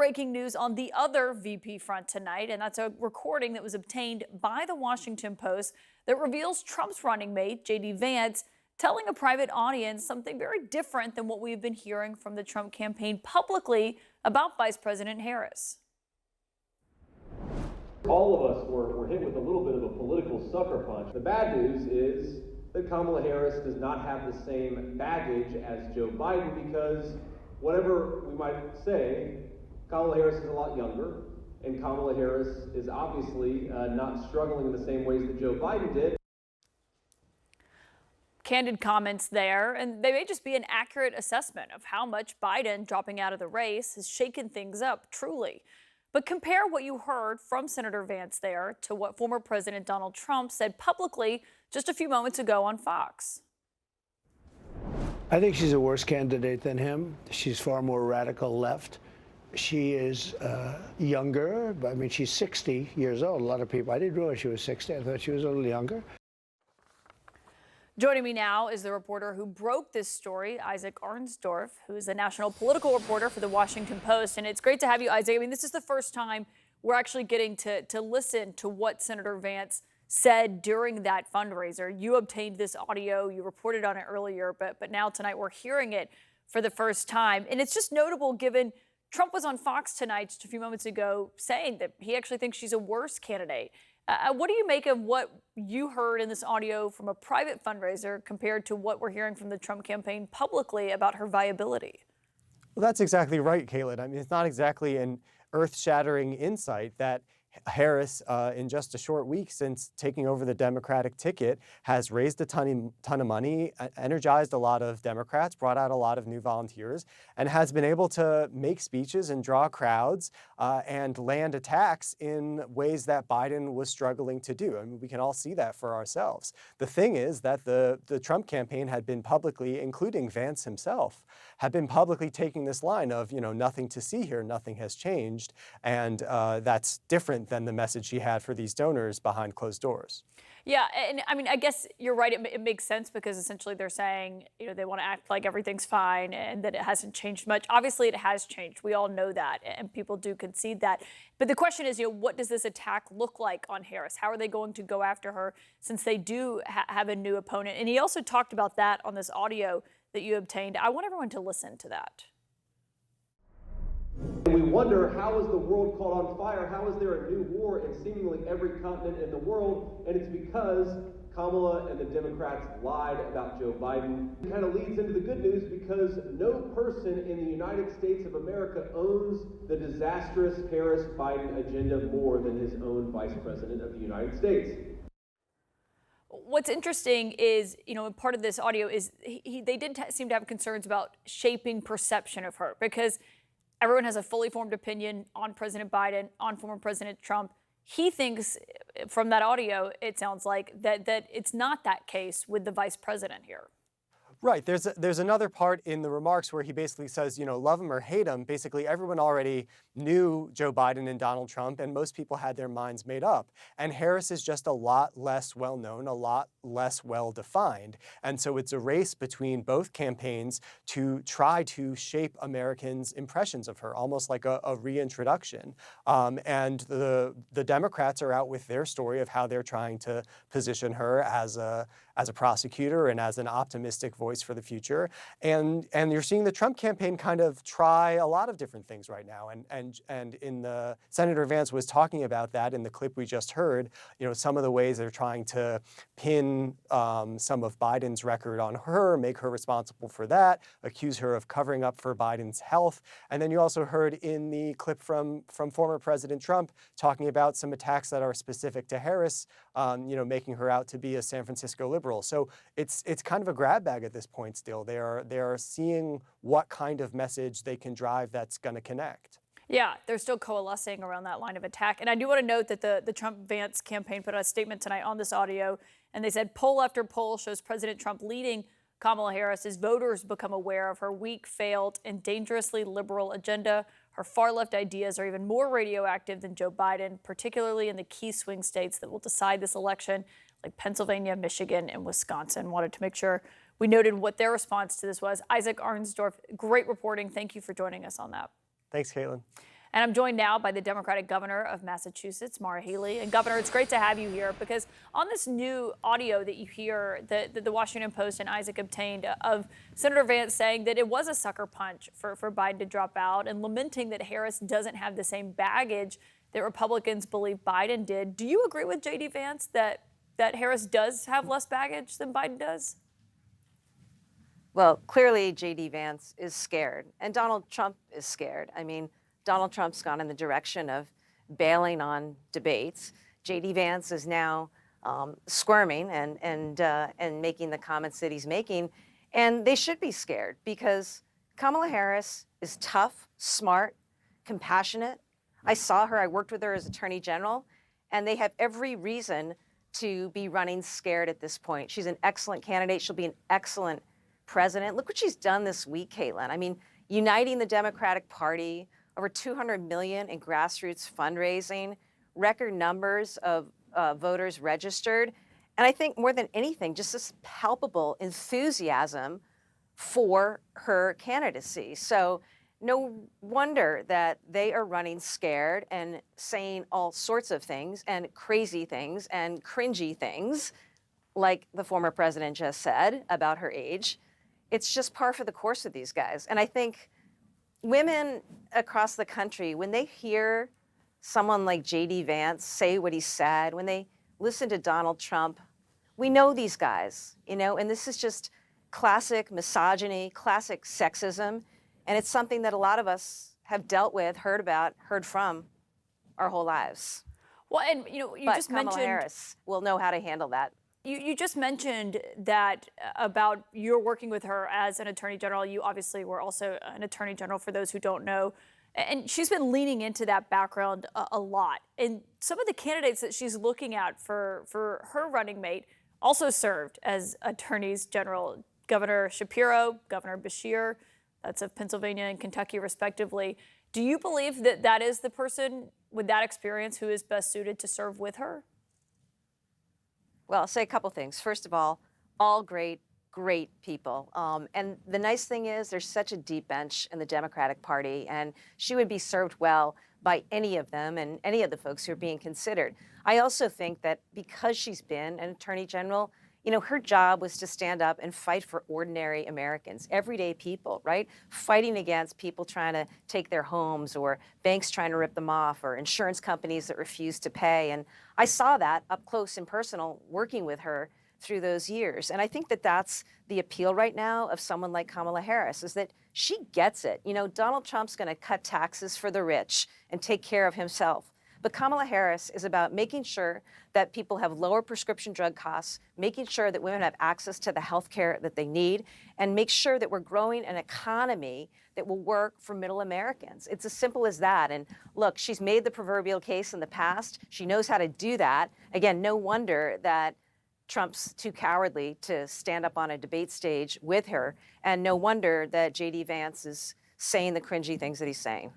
breaking news on the other VP front tonight, and that's a recording that was obtained by the Washington Post that reveals Trump's running mate, JD Vance, telling a private audience something very different than what we've been hearing from the Trump campaign publicly about Vice President Harris. All of us were hit with a little bit of a political sucker punch. The bad news is that Kamala Harris does not have the same baggage as Joe Biden because whatever we might say, Kamala Harris is a lot younger, and Kamala Harris is obviously not struggling in the same ways that Joe Biden did. Candid comments there, and they may just be an accurate assessment of how much Biden dropping out of the race has shaken things up, truly. But compare what you heard from Senator Vance there to what former President Donald Trump said publicly just a few moments ago on Fox. I think she's a worse candidate than him. She's far more radical left. She is younger. I mean, she's 60 years old. A lot of people, I didn't realize she was 60. I thought she was a little younger. Joining me now is the reporter who broke this story, Isaac Arnsdorf, who is a national political reporter for the Washington Post. And it's great to have you, Isaac. I mean, this is the first time we're actually getting to listen to what Senator Vance said during that fundraiser. You obtained this audio, you reported on it earlier, but now tonight we're hearing it for the first time. And it's just notable given Trump was on Fox tonight just a few moments ago saying that he actually thinks she's a worse candidate. What do you make of what you heard in this audio from a private fundraiser compared to what we're hearing from the Trump campaign publicly about her viability? Well, that's exactly right, Kaitlan. I mean, it's not exactly an earth-shattering insight that Harris, in just a short week since taking over the Democratic ticket, has raised a ton of money, energized a lot of Democrats, brought out a lot of new volunteers, and has been able to make speeches and draw crowds and land attacks in ways that Biden was struggling to do. I mean, we can all see that for ourselves. The thing is that the Trump campaign had been publicly, including Vance himself, had been publicly taking this line of, nothing to see here, nothing has changed, and that's different than the message she had for these donors behind closed doors. Yeah, and I mean, I guess you're right. It makes sense because essentially they're saying, they want to act like everything's fine and that it hasn't changed much. Obviously, it has changed. We all know that, and people do concede that. But the question is, what does this attack look like on Harris? How are they going to go after her since they do have a new opponent? And he also talked about that on this audio that you obtained. I want everyone to listen to that. We wonder, how is the world caught on fire? How is there a new war in seemingly every continent in the world? And it's because Kamala and the Democrats lied about Joe Biden. It kind of leads into the good news because no person in the United States of America owns the disastrous Harris-Biden agenda more than his own Vice President of the United States. What's interesting is, part of this audio is they did seem to have concerns about shaping perception of her because everyone has a fully formed opinion on President Biden, on former President Trump. He thinks from that audio, it sounds like that it's not that case with the vice president here. Right. There's another part in the remarks where he basically says, love him or hate him. Basically, everyone already knew Joe Biden and Donald Trump, and most people had their minds made up. And Harris is just a lot less well-known, a lot less well-defined. And so it's a race between both campaigns to try to shape Americans' impressions of her, almost like a reintroduction. And the Democrats are out with their story of how they're trying to position her as a prosecutor and as an optimistic voice for the future. And you're seeing the Trump campaign kind of try a lot of different things right now. And in the Senator Vance was talking about that in the clip we just heard, some of the ways they're trying to pin some of Biden's record on her, make her responsible for that, accuse her of covering up for Biden's health. And then you also heard in the clip from former President Trump talking about some attacks that are specific to Harris, making her out to be a San Francisco liberal. So it's kind of a grab bag at this point still. They are seeing what kind of message they can drive that's going to connect. Yeah, they're still coalescing around that line of attack. And I do want to note that the Trump-Vance campaign put out a statement tonight on this audio, and they said poll after poll shows President Trump leading Kamala Harris as voters become aware of her weak, failed, and dangerously liberal agenda. Her far-left ideas are even more radioactive than Joe Biden, particularly in the key swing states that will decide this election, like Pennsylvania, Michigan, and Wisconsin. Wanted to make sure we noted what their response to this was. Isaac Arnsdorf, great reporting. Thank you for joining us on that. Thanks, Kaitlan. And I'm joined now by the Democratic governor of Massachusetts, Maura Healey. And Governor, it's great to have you here because on this new audio that you hear that the Washington Post and Isaac obtained of Senator Vance saying that it was a sucker punch for Biden to drop out and lamenting that Harris doesn't have the same baggage that Republicans believe Biden did. Do you agree with JD Vance that Harris does have less baggage than Biden does? Well, clearly JD Vance is scared, and Donald Trump is scared. I mean, Donald Trump's gone in the direction of bailing on debates. JD Vance is now squirming and making the comments that he's making, and they should be scared because Kamala Harris is tough, smart, compassionate. I saw her, I worked with her as Attorney General, and they have every reason to be running scared at this point. She's an excellent candidate. She'll be an excellent president. Look what she's done this week, Kaitlan. I mean, uniting the Democratic Party, over $200 million in grassroots fundraising, record numbers of voters registered. And I think more than anything, just this palpable enthusiasm for her candidacy. So no wonder that they are running scared and saying all sorts of things and crazy things and cringy things, like the former president just said about her age. It's just par for the course with these guys. And I think women across the country, when they hear someone like JD Vance say what he said, when they listen to Donald Trump, we know these guys, you know, and this is just classic misogyny, classic sexism. And it's something that a lot of us have dealt with, heard about, heard from our whole lives. Well, and you just Kamala mentioned Harris will know how to handle that. You just mentioned that about you're working with her as an attorney general. You obviously were also an attorney general for those who don't know. And she's been leaning into that background a lot. And some of the candidates that she's looking at for her running mate also served as attorneys general. Governor Shapiro, Governor Beshear, that's of Pennsylvania and Kentucky respectively. Do you believe that that is the person with that experience who is best suited to serve with her? Well, I'll say a couple things. First of all great people. And the nice thing is there's such a deep bench in the Democratic Party, and she would be served well by any of them and any of the folks who are being considered. I also think that because she's been an attorney general, you know, her job was to stand up and fight for ordinary Americans, everyday people, right? Fighting against people trying to take their homes or banks trying to rip them off or insurance companies that refuse to pay. And I saw that up close and personal working with her through those years. And I think that that's the appeal right now of someone like Kamala Harris, is that she gets it. You know, Donald Trump's going to cut taxes for the rich and take care of himself. But Kamala Harris is about making sure that people have lower prescription drug costs, making sure that women have access to the health care that they need, and make sure that we're growing an economy that will work for middle Americans. It's as simple as that. And look, she's made the proverbial case in the past. She knows how to do that. Again, no wonder that Trump's too cowardly to stand up on a debate stage with her. And no wonder that JD Vance is saying the cringy things that he's saying.